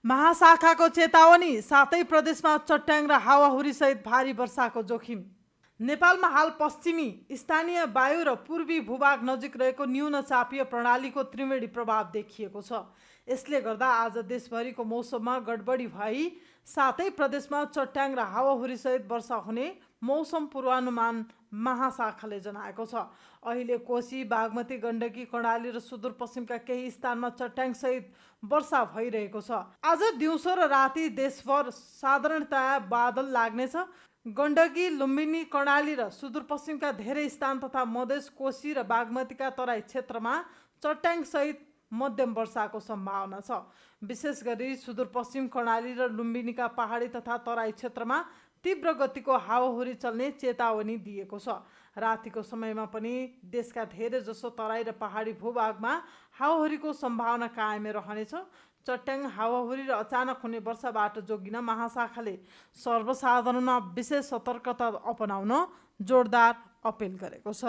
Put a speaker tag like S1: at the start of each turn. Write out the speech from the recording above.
S1: महाशाखाको चेतावनी, सातै प्रदेशमा चट्याङ र हावाहुरी सहित भारी वर्षाको जोखिम। नेपालमा हाल पश्चिमी स्थानीय वायु र पूर्वी भूभाग नजिक रहेको न्यून चापीय प्रणालीको त्रिवेणी प्रभाव देखिएको छ। यसले गर्दा आज देशभरिको मौसममा गडबडी भई सातै प्रदेशमा चट्याङ र हावाहुरी सहित वर्षा हुने मौसम पूर्वानुमान महाशाखाले जनाएको छ। अहिले कोशी, बागमती, गण्डकी, कर्णाली र सुदूरपश्चिमका केही स्थानमा चट्याङ सहित वर्षा भइरहेको छ। आज दिउँसो र राति देशभर साधारणतया बादल लाग्नेछ। गण्डकी, लुम्बिनी, कर्णाली र सुदूरपश्चिमका धेरै स्थान तथा मधेस, कोशी र बागमतीका तराई क्षेत्रमा चट्याङ सहित मध्यम वर्षाको सम्भावना छ। विशेष गरी सुदूरपश्चिम, कर्णाली र लुम्बिनीका पहाडी तथा तराई क्षेत्रमा तीव्र गतिको हावाहुरी चल्ने चेतावनी दिएको छ। रातिको समयमा पनि देशका धेरै जसो तराई र पहाडी भूभागमा हावाहुरीको सम्भावना कायमै रहनेछ। चट्याङ, हावाहुरी र अचानक हुने वर्षाबाट जोगिन महाशाखाले सर्वसाधारणमा विशेष सतर्कता अपनाउन जोडदार अपिल गरेको छ।